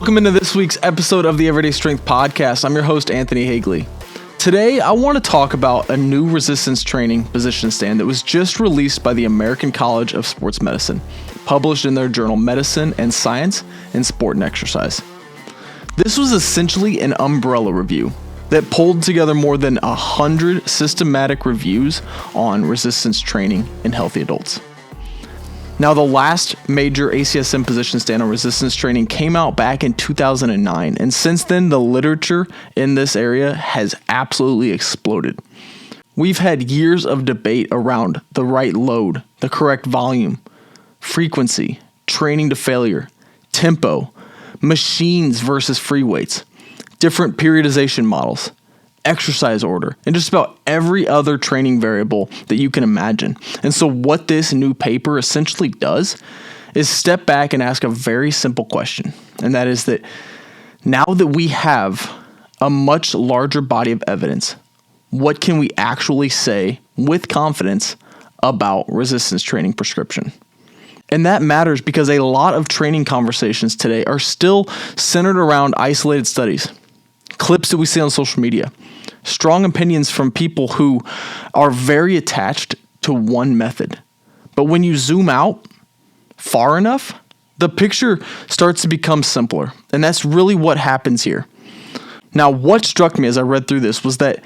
Welcome into this week's episode of the Everyday Strength Podcast. I'm your host, Anthony Hagley. Today, I want to talk about a new resistance training position stand that was just released by the American College of Sports Medicine, published in their journal Medicine and Science in Sport and Exercise. This was essentially an umbrella review that pulled together more than 100 systematic reviews on resistance training in healthy adults. Now, the last major ACSM position stand on resistance training came out back in 2009, and since then, the literature in this area has absolutely exploded. We've had years of debate around the right load, the correct volume, frequency, training to failure, tempo, machines versus free weights, different periodization models, exercise order, and just about every other training variable that you can imagine. And so what this new paper essentially does is step back and ask a very simple question. And that is that now that we have a much larger body of evidence, what can we actually say with confidence about resistance training prescription? And that matters because a lot of training conversations today are still centered around isolated studies, clips that we see on social media, strong opinions from people who are very attached to one method. But when you zoom out far enough, the picture starts to become simpler. And that's really what happens here. Now, what struck me as I read through this was that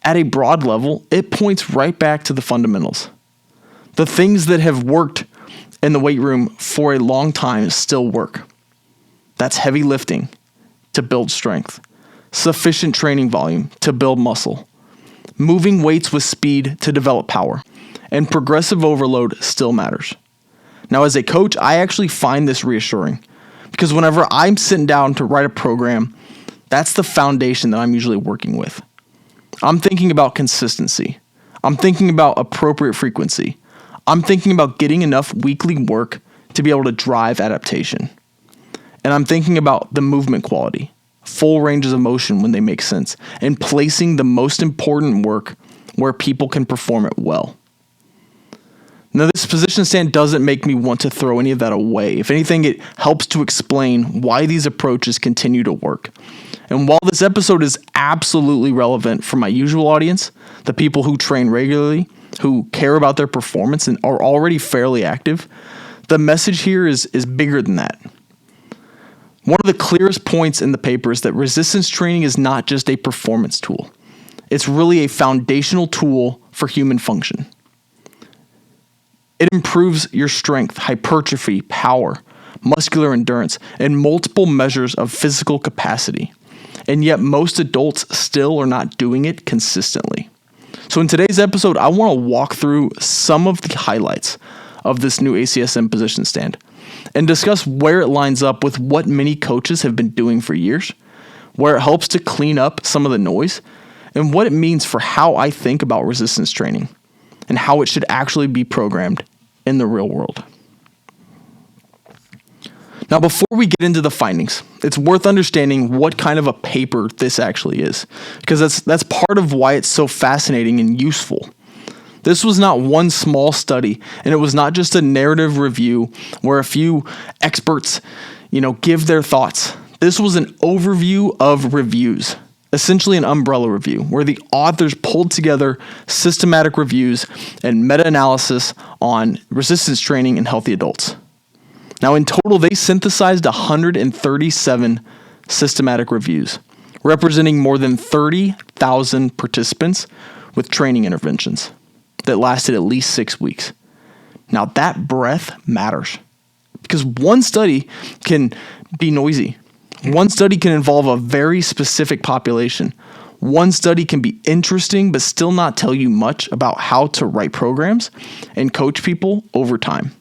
at a broad level, it points right back to the fundamentals. The things that have worked in the weight room for a long time still work. That's heavy lifting to build strength, sufficient training volume to build muscle, moving weights with speed to develop power, and progressive overload still matters. Now, as a coach, I actually find this reassuring because whenever I'm sitting down to write a program, that's the foundation that I'm usually working with. I'm thinking about consistency. I'm thinking about appropriate frequency. I'm thinking about getting enough weekly work to be able to drive adaptation. And I'm thinking about the movement quality, full ranges of motion when they make sense, and placing the most important work where people can perform it well. Now, this position stand doesn't make me want to throw any of that away. If anything, it helps to explain why these approaches continue to work. And while this episode is absolutely relevant for my usual audience, the people who train regularly, who care about their performance and are already fairly active, the message here is bigger than that. One of the clearest points in the paper is that resistance training is not just a performance tool. It's really a foundational tool for human function. It improves your strength, hypertrophy, power, muscular endurance, and multiple measures of physical capacity. And yet most adults still are not doing it consistently. So in today's episode, I want to walk through some of the highlights of this new ACSM position stand and discuss where it lines up with what many coaches have been doing for years, where it helps to clean up some of the noise, and what it means for how I think about resistance training and how it should actually be programmed in the real world. Now, before we get into the findings, it's worth understanding what kind of a paper this actually is, because that's part of why it's so fascinating and useful. This was not one small study, and it was not just a narrative review where a few experts, give their thoughts. This was an overview of reviews, essentially an umbrella review, where the authors pulled together systematic reviews and meta-analysis on resistance training in healthy adults. Now, in total, they synthesized 137 systematic reviews, representing more than 30,000 participants with training interventions that lasted at least 6 weeks. Now, that breadth matters because one study can be noisy. One study can involve a very specific population. One study can be interesting but still not tell you much about how to write programs and coach people over time.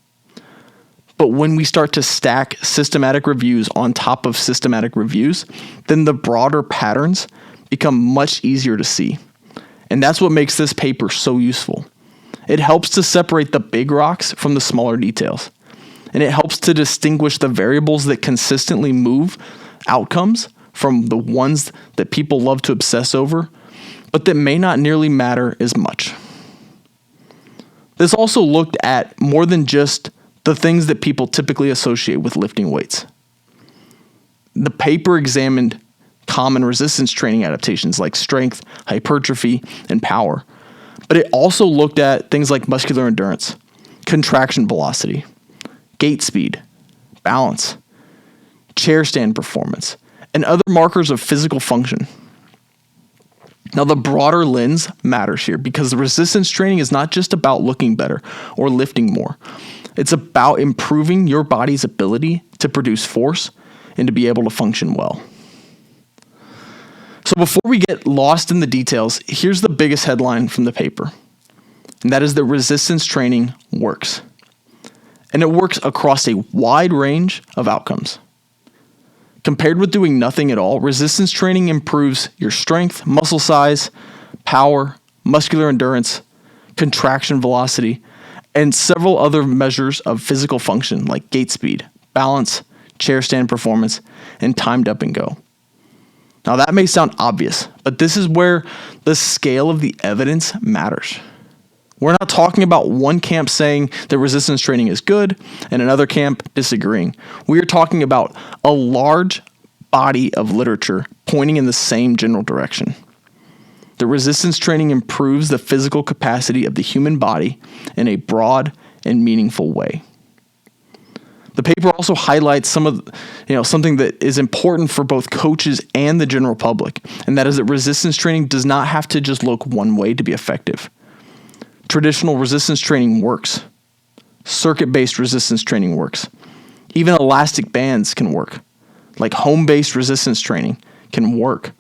But when we start to stack systematic reviews on top of systematic reviews, then the broader patterns become much easier to see. And that's what makes this paper so useful. It helps to separate the big rocks from the smaller details. And it helps to distinguish the variables that consistently move outcomes from the ones that people love to obsess over, but that may not nearly matter as much. This also looked at more than just the things that people typically associate with lifting weights. The paper examined common resistance training adaptations like strength, hypertrophy, and power. But it also looked at things like muscular endurance, contraction velocity, gait speed, balance, chair stand performance, and other markers of physical function. Now, the broader lens matters here because the resistance training is not just about looking better or lifting more. It's about improving your body's ability to produce force and to be able to function well. So before we get lost in the details, here's the biggest headline from the paper, and that is that resistance training works. And it works across a wide range of outcomes. Compared with doing nothing at all, resistance training improves your strength, muscle size, power, muscular endurance, contraction velocity, and several other measures of physical function like gait speed, balance, chair stand performance, and timed up and go. Now that may sound obvious, but this is where the scale of the evidence matters. We're not talking about one camp saying that resistance training is good and another camp disagreeing. We are talking about a large body of literature pointing in the same general direction. The resistance training improves the physical capacity of the human body in a broad and meaningful way. The paper also highlights something that is important for both coaches and the general public, and that is that resistance training does not have to just look one way to be effective. Traditional resistance training works. Circuit-based resistance training works. Even elastic bands can work. Like home-based resistance training can work.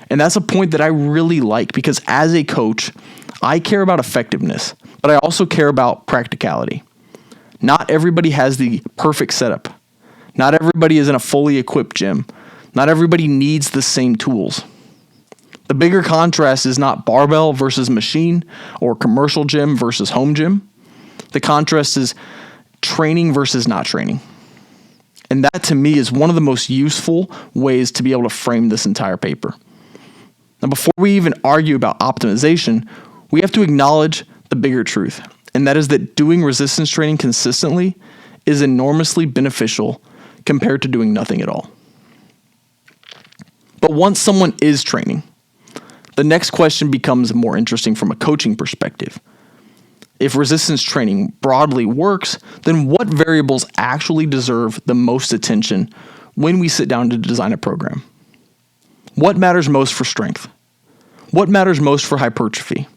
And that's a point that I really like because as a coach, I care about effectiveness, but I also care about practicality. Not everybody has the perfect setup. Not everybody is in a fully equipped gym. Not everybody needs the same tools. The bigger contrast is not barbell versus machine or commercial gym versus home gym. The contrast is training versus not training. And that to me is one of the most useful ways to be able to frame this entire paper. Now, before we even argue about optimization, we have to acknowledge the bigger truth. And that is that doing resistance training consistently is enormously beneficial compared to doing nothing at all. But once someone is training, the next question becomes more interesting from a coaching perspective. If resistance training broadly works, then what variables actually deserve the most attention when we sit down to design a program? What matters most for strength? What matters most for hypertrophy?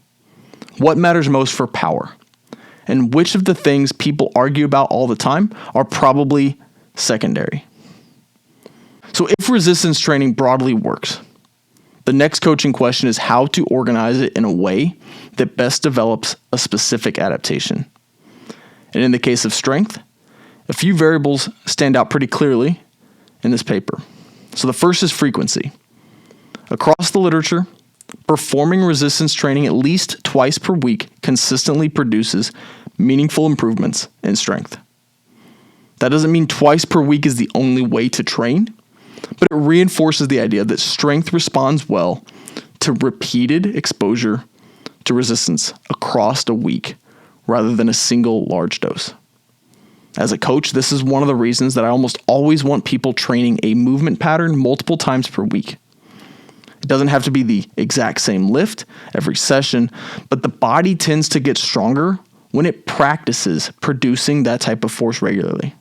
What matters most for power? And which of the things people argue about all the time are probably secondary? So if resistance training broadly works, the next coaching question is how to organize it in a way that best develops a specific adaptation. And in the case of strength, a few variables stand out pretty clearly in this paper. So the first is frequency. Across the literature, performing resistance training at least twice per week consistently produces meaningful improvements in strength. That doesn't mean twice per week is the only way to train, but it reinforces the idea that strength responds well to repeated exposure to resistance across a week rather than a single large dose. As a coach, this is one of the reasons that I almost always want people training a movement pattern multiple times per week. It doesn't have to be the exact same lift every session, but the body tends to get stronger when it practices producing that type of force regularly.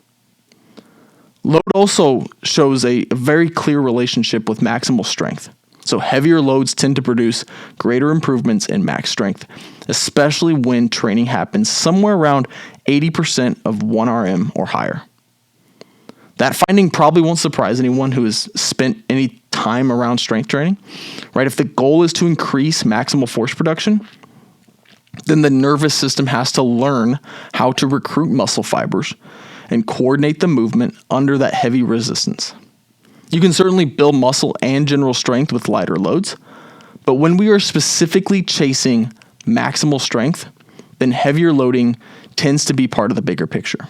Load also shows a very clear relationship with maximal strength. So heavier loads tend to produce greater improvements in max strength, especially when training happens somewhere around 80% of 1 RM or higher. That finding probably won't surprise anyone who has spent any time around strength training, right? If the goal is to increase maximal force production, then the nervous system has to learn how to recruit muscle fibers and coordinate the movement under that heavy resistance. You can certainly build muscle and general strength with lighter loads, but when we are specifically chasing maximal strength, then heavier loading tends to be part of the bigger picture.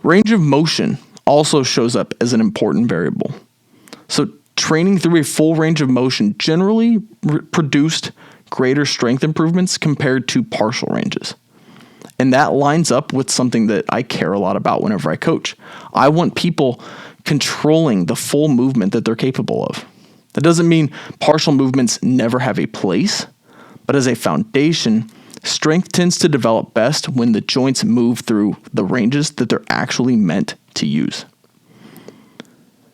Range of motion also shows up as an important variable. So training through a full range of motion generally produced greater strength improvements compared to partial ranges. And that lines up with something that I care a lot about whenever I coach. I want people controlling the full movement that they're capable of. That doesn't mean partial movements never have a place, but as a foundation, strength tends to develop best when the joints move through the ranges that they're actually meant to use.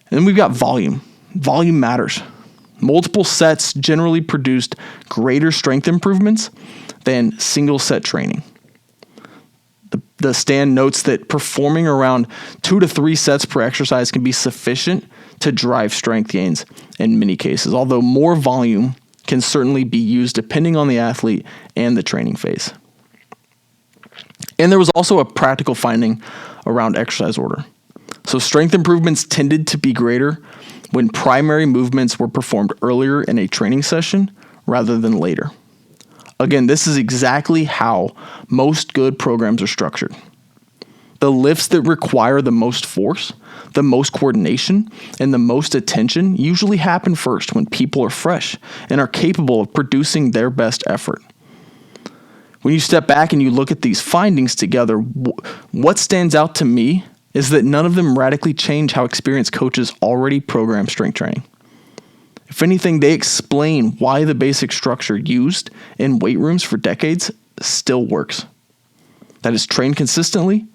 And then we've got volume. Volume matters. Multiple sets generally produced greater strength improvements than single set training. The stand notes that performing around 2 to 3 sets per exercise can be sufficient to drive strength gains in many cases, although more volume can certainly be used depending on the athlete and the training phase. And there was also a practical finding around exercise order. So strength improvements tended to be greater when primary movements were performed earlier in a training session rather than later. Again, this is exactly how most good programs are structured. The lifts that require the most force, the most coordination, and the most attention usually happen first when people are fresh and are capable of producing their best effort. When you step back and you look at these findings together, what stands out to me is that none of them radically change how experienced coaches already program strength training. If anything, they explain why the basic structure used in weight rooms for decades still works. That is, train consistently,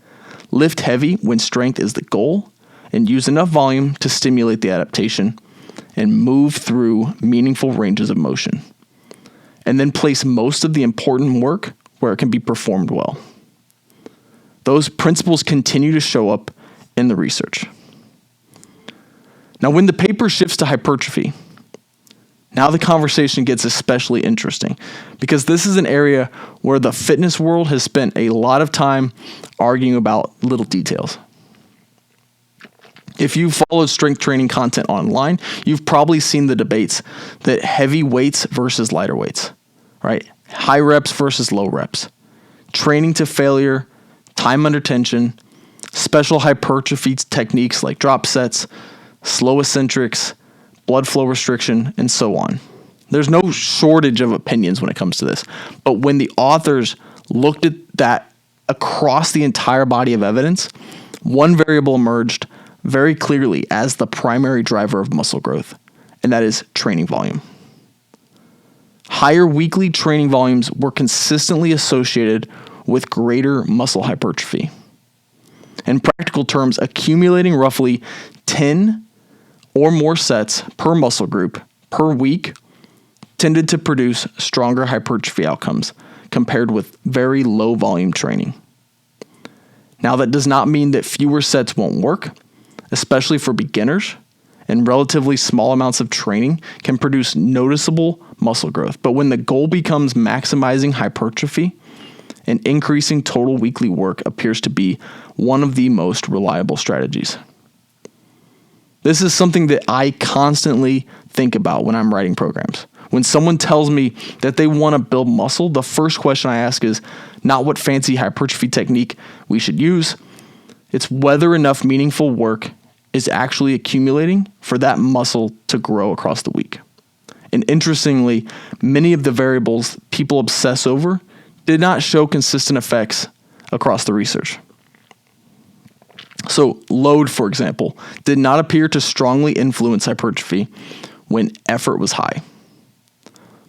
lift heavy when strength is the goal, and use enough volume to stimulate the adaptation, and move through meaningful ranges of motion. And then place most of the important work where it can be performed well. Those principles continue to show up in the research. Now, when the paper shifts to hypertrophy, now the conversation gets especially interesting because this is an area where the fitness world has spent a lot of time arguing about little details. If you've followed strength training content online, you've probably seen the debates that heavy weights versus lighter weights, right? High reps versus low reps, training to failure, time under tension, special hypertrophy techniques like drop sets, slow eccentrics, blood flow restriction, and so on. There's no shortage of opinions when it comes to this. But when the authors looked at that across the entire body of evidence, one variable emerged very clearly as the primary driver of muscle growth, and that is training volume. Higher weekly training volumes were consistently associated with greater muscle hypertrophy. In practical terms, accumulating roughly 10 or more sets per muscle group per week tended to produce stronger hypertrophy outcomes compared with very low volume training. Now, that does not mean that fewer sets won't work, especially for beginners, and relatively small amounts of training can produce noticeable muscle growth. But when the goal becomes maximizing hypertrophy, and increasing total weekly work appears to be one of the most reliable strategies. This is something that I constantly think about when I'm writing programs. When someone tells me that they want to build muscle, the first question I ask is not what fancy hypertrophy technique we should use. It's whether enough meaningful work is actually accumulating for that muscle to grow across the week. And interestingly, many of the variables people obsess over did not show consistent effects across the research. So load, for example, did not appear to strongly influence hypertrophy when effort was high.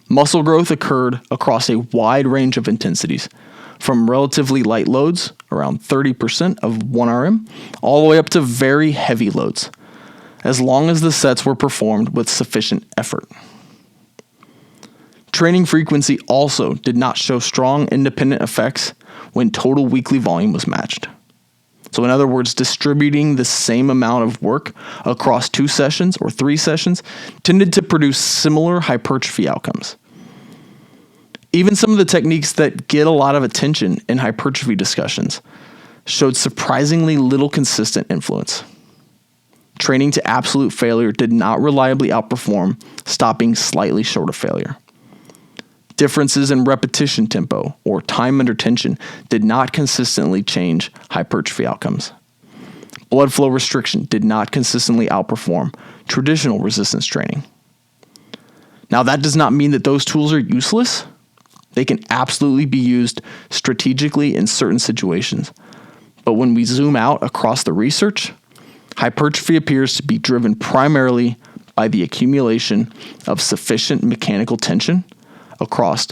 Muscle growth occurred across a wide range of intensities, from relatively light loads, around 30% of 1 RM, all the way up to very heavy loads, as long as the sets were performed with sufficient effort. Training frequency also did not show strong independent effects when total weekly volume was matched. So in other words, distributing the same amount of work across 2 sessions or 3 sessions tended to produce similar hypertrophy outcomes. Even some of the techniques that get a lot of attention in hypertrophy discussions showed surprisingly little consistent influence. Training to absolute failure did not reliably outperform stopping slightly short of failure. Differences in repetition tempo or time under tension did not consistently change hypertrophy outcomes. Blood flow restriction did not consistently outperform traditional resistance training. Now, that does not mean that those tools are useless. They can absolutely be used strategically in certain situations. But when we zoom out across the research, Hypertrophy appears to be driven primarily by the accumulation of sufficient mechanical tension across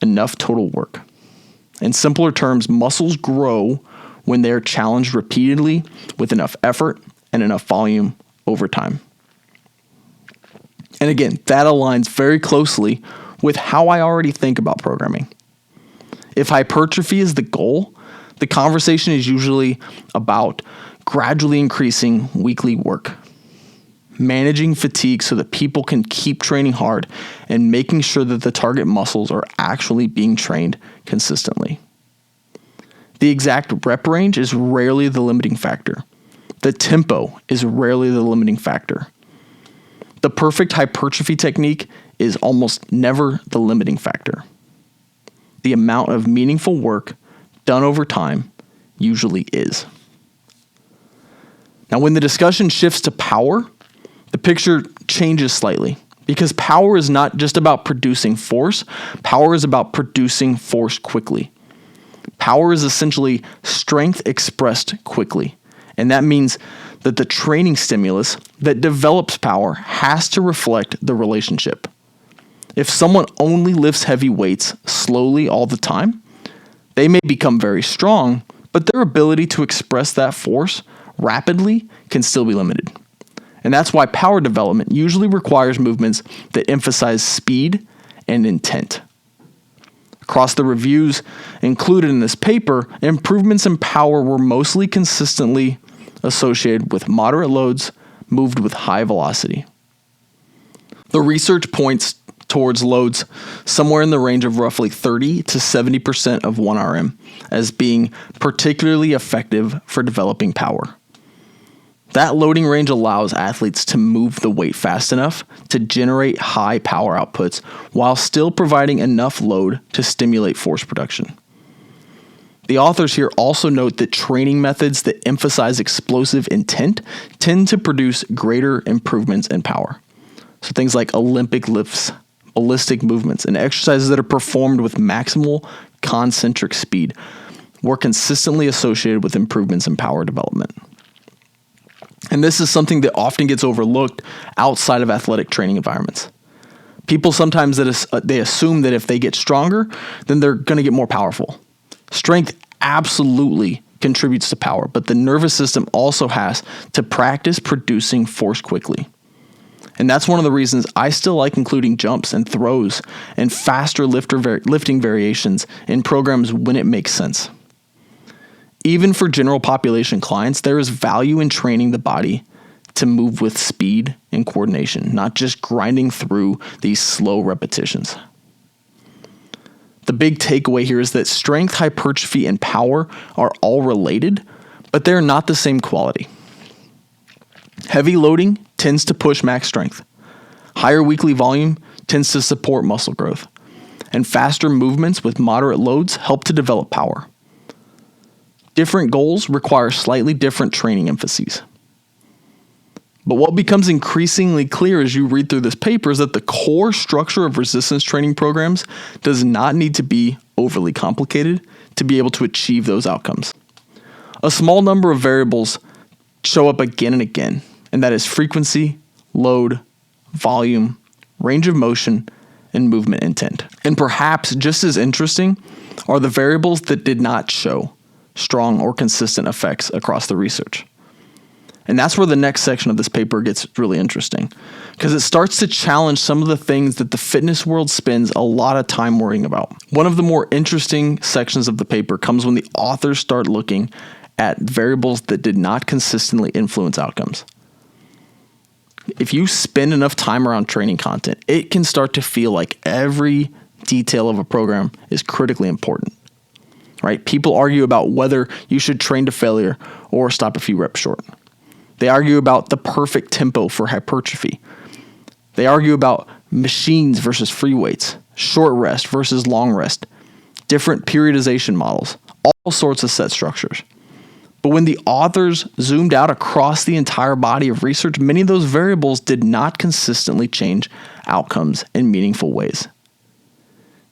enough total work. In simpler terms, muscles grow when they are challenged repeatedly with enough effort and enough volume over time. And again, that aligns very closely with how I already think about programming. If hypertrophy is the goal, the conversation is usually about gradually increasing weekly work, managing fatigue so that people can keep training hard, and making sure that the target muscles are actually being trained consistently. The exact rep range is rarely the limiting factor. The tempo is rarely the limiting factor. The perfect hypertrophy technique is almost never the limiting factor. The amount of meaningful work done over time usually is. Now, when the discussion shifts to power, the picture changes slightly, because power is not just about producing force. Power is about producing force quickly. Power is essentially strength expressed quickly. And that means that the training stimulus that develops power has to reflect the relationship. If someone only lifts heavy weights slowly all the time, they may become very strong, but their ability to express that force rapidly can still be limited. And that's why power development usually requires movements that emphasize speed and intent. Across the reviews included in this paper, improvements in power were mostly consistently associated with moderate loads moved with high velocity. The research points towards loads somewhere in the range of roughly 30 to 70% of 1 RM as being particularly effective for developing power. That loading range allows athletes to move the weight fast enough to generate high power outputs while still providing enough load to stimulate force production. The authors here also note that training methods that emphasize explosive intent tend to produce greater improvements in power. So things like Olympic lifts, ballistic movements, and exercises that are performed with maximal concentric speed were consistently associated with improvements in power development. And this is something that often gets overlooked outside of athletic training environments. People sometimes they assume that if they get stronger, then they're going to get more powerful. Strength absolutely contributes to power, but the nervous system also has to practice producing force quickly. And that's one of the reasons I still like including jumps and throws and faster lifting variations in programs when it makes sense. Even for general population clients, there is value in training the body to move with speed and coordination, not just grinding through these slow repetitions. The big takeaway here is that strength, hypertrophy, and power are all related, but they're not the same quality. Heavy loading tends to push max strength. Higher weekly volume tends to support muscle growth. And faster movements with moderate loads help to develop power. Different goals require slightly different training emphases. But what becomes increasingly clear as you read through this paper is that the core structure of resistance training programs does not need to be overly complicated to be able to achieve those outcomes. A small number of variables show up again and again, and that is frequency, load, volume, range of motion, and movement intent. And perhaps just as interesting are the variables that did not show strong or consistent effects across the research. And that's where the next section of this paper gets really interesting, because it starts to challenge some of the things that the fitness world spends a lot of time worrying about. One of the more interesting sections of the paper comes when the authors start looking at variables that did not consistently influence outcomes. If you spend enough time around training content, it can start to feel like every detail of a program is critically important, right? People argue about whether you should train to failure or stop a few reps short. They argue about the perfect tempo for hypertrophy. They argue about machines versus free weights, short rest versus long rest, different periodization models, all sorts of set structures. But when the authors zoomed out across the entire body of research, many of those variables did not consistently change outcomes in meaningful ways.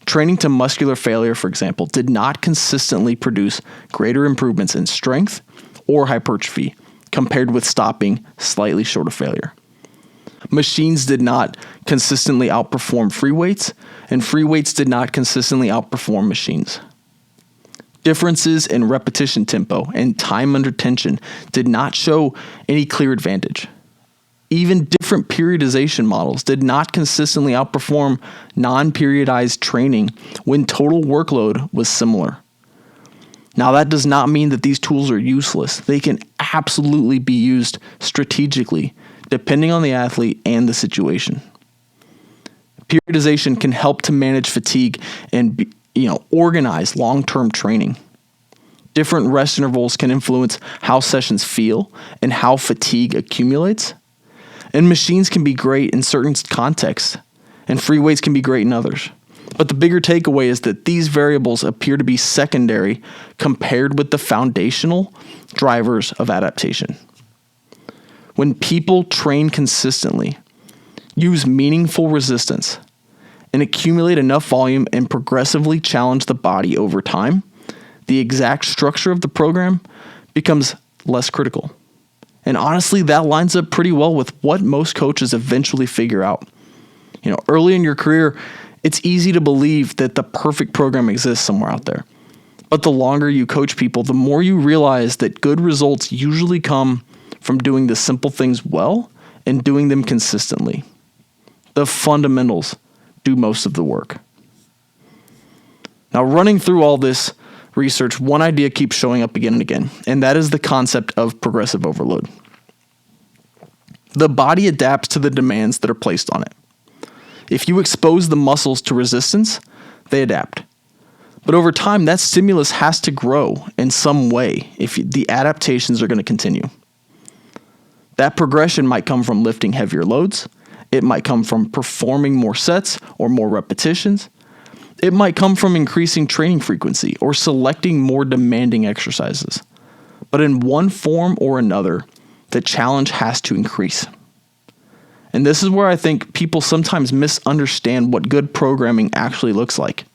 Training to muscular failure, for example, did not consistently produce greater improvements in strength or hypertrophy compared with stopping slightly short of failure. Machines did not consistently outperform free weights, and free weights did not consistently outperform machines. Differences in repetition tempo and time under tension did not show any clear advantage. Even different periodization models did not consistently outperform non-periodized training when total workload was similar. Now, that does not mean that these tools are useless. They can absolutely be used strategically, depending on the athlete and the situation. Periodization can help to manage fatigue and organize long-term training. Different rest intervals can influence how sessions feel and how fatigue accumulates. And machines can be great in certain contexts, and free weights can be great in others. But the bigger takeaway is that these variables appear to be secondary compared with the foundational drivers of adaptation. When people train consistently, use meaningful resistance, and accumulate enough volume and progressively challenge the body over time, the exact structure of the program becomes less critical. And honestly, that lines up pretty well with what most coaches eventually figure out. Early in your career, it's easy to believe that the perfect program exists somewhere out there. But the longer you coach people, the more you realize that good results usually come from doing the simple things well and doing them consistently. The fundamentals do most of the work. Now, running through all this research, one idea keeps showing up again and again, and that is the concept of progressive overload. The body adapts to the demands that are placed on it. If you expose the muscles to resistance, they adapt. But over time, that stimulus has to grow in some way if the adaptations are going to continue. That progression might come from lifting heavier loads. It might come from performing more sets or more repetitions. It might come from increasing training frequency or selecting more demanding exercises. But in one form or another, the challenge has to increase. And this is where I think people sometimes misunderstand what good programming actually looks like.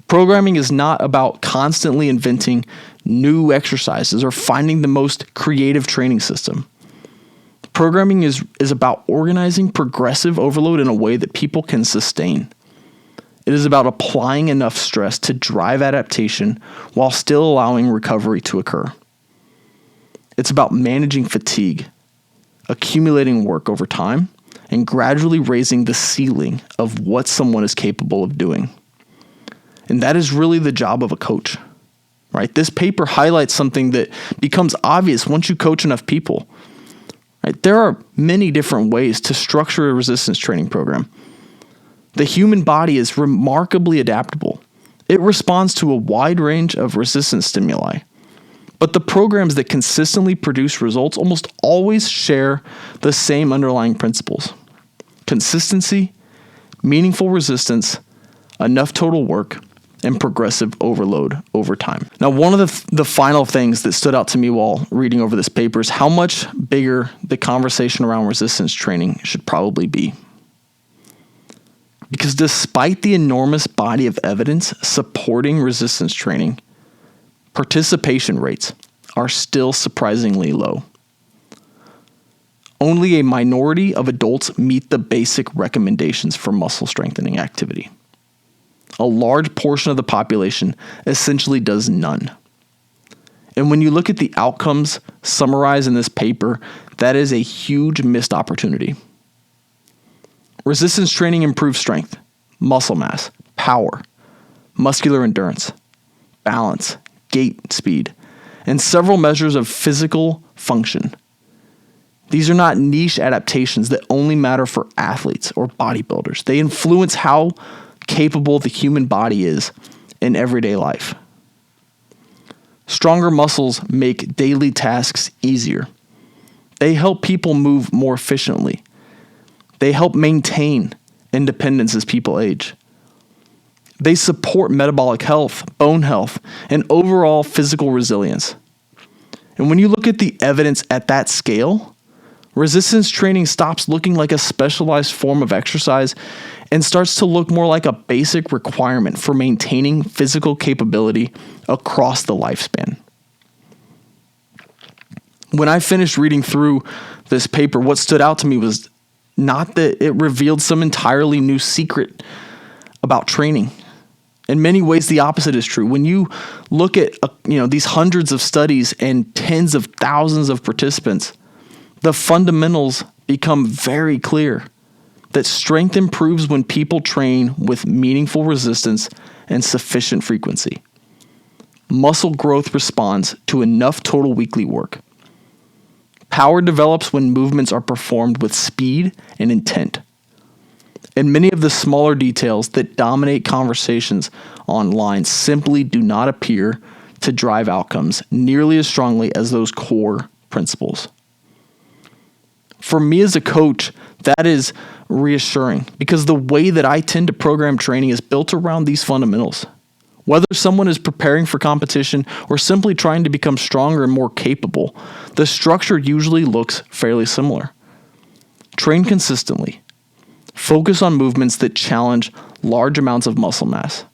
Programming is not about constantly inventing new exercises or finding the most creative training system. Programming is about organizing progressive overload in a way that people can sustain. It is about applying enough stress to drive adaptation while still allowing recovery to occur. It's about managing fatigue, accumulating work over time, and gradually raising the ceiling of what someone is capable of doing. And that is really the job of a coach, right? This paper highlights something that becomes obvious once you coach enough people. Right? There are many different ways to structure a resistance training program. The human body is remarkably adaptable. It responds to a wide range of resistance stimuli. But the programs that consistently produce results almost always share the same underlying principles: consistency, meaningful resistance, enough total work, and progressive overload over time. Now, one of the final things that stood out to me while reading over this paper is how much bigger the conversation around resistance training should probably be. Because despite the enormous body of evidence supporting resistance training, participation rates are still surprisingly low. Only a minority of adults meet the basic recommendations for muscle strengthening activity. A large portion of the population essentially does none. And when you look at the outcomes summarized in this paper, that is a huge missed opportunity. Resistance training improves strength, muscle mass, power, muscular endurance, balance, gait speed, and several measures of physical function. These are not niche adaptations that only matter for athletes or bodybuilders. They influence how capable the human body is in everyday life. Stronger muscles make daily tasks easier. They help people move more efficiently. They help maintain independence as people age. They support metabolic health, bone health, and overall physical resilience. And when you look at the evidence at that scale, resistance training stops looking like a specialized form of exercise and starts to look more like a basic requirement for maintaining physical capability across the lifespan. When I finished reading through this paper, what stood out to me was not that it revealed some entirely new secret about training. In many ways, the opposite is true. When you look at these hundreds of studies and tens of thousands of participants, the fundamentals become very clear that strength improves when people train with meaningful resistance and sufficient frequency. Muscle growth responds to enough total weekly work. Power develops when movements are performed with speed and intent. And many of the smaller details that dominate conversations online simply do not appear to drive outcomes nearly as strongly as those core principles. For me as a coach, that is reassuring because the way that I tend to program training is built around these fundamentals. Whether someone is preparing for competition or simply trying to become stronger and more capable, the structure usually looks fairly similar. Train consistently. Focus on movements that challenge large amounts of muscle mass.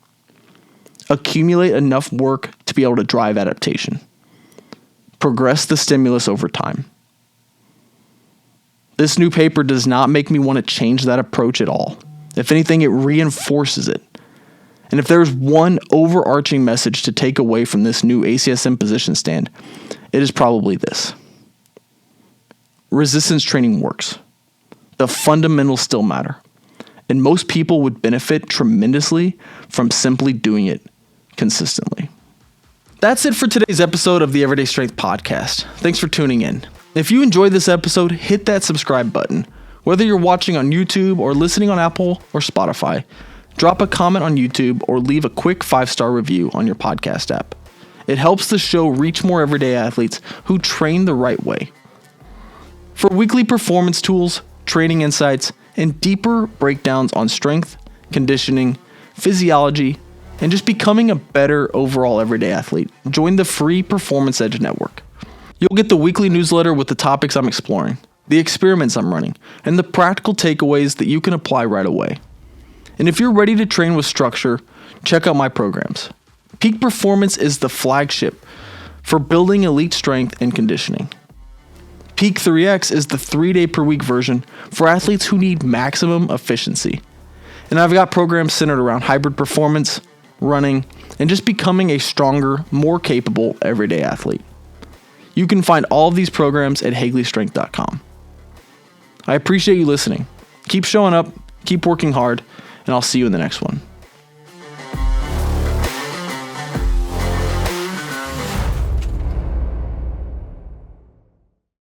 Accumulate enough work to be able to drive adaptation. Progress the stimulus over time. This new paper does not make me want to change that approach at all. If anything, it reinforces it. And if there's one overarching message to take away from this new ACSM position stand, it is probably this. Resistance training works. The fundamentals still matter. And most people would benefit tremendously from simply doing it consistently. That's it for today's episode of the Everyday Strength Podcast. Thanks for tuning in. If you enjoyed this episode, hit that subscribe button. Whether you're watching on YouTube or listening on Apple or Spotify, drop a comment on YouTube or leave a quick 5-star review on your podcast app. It helps the show reach more everyday athletes who train the right way. For weekly performance tools, training insights, and deeper breakdowns on strength, conditioning, physiology, and just becoming a better overall everyday athlete, join the free Performance Edge Network. You'll get the weekly newsletter with the topics I'm exploring, the experiments I'm running, and the practical takeaways that you can apply right away. And if you're ready to train with structure, check out my programs. Peak Performance is the flagship for building elite strength and conditioning. Peak 3X is the 3-day per week version for athletes who need maximum efficiency. And I've got programs centered around hybrid performance, running, and just becoming a stronger, more capable everyday athlete. You can find all of these programs at hagleystrength.com. I appreciate you listening. Keep showing up, keep working hard, and I'll see you in the next one.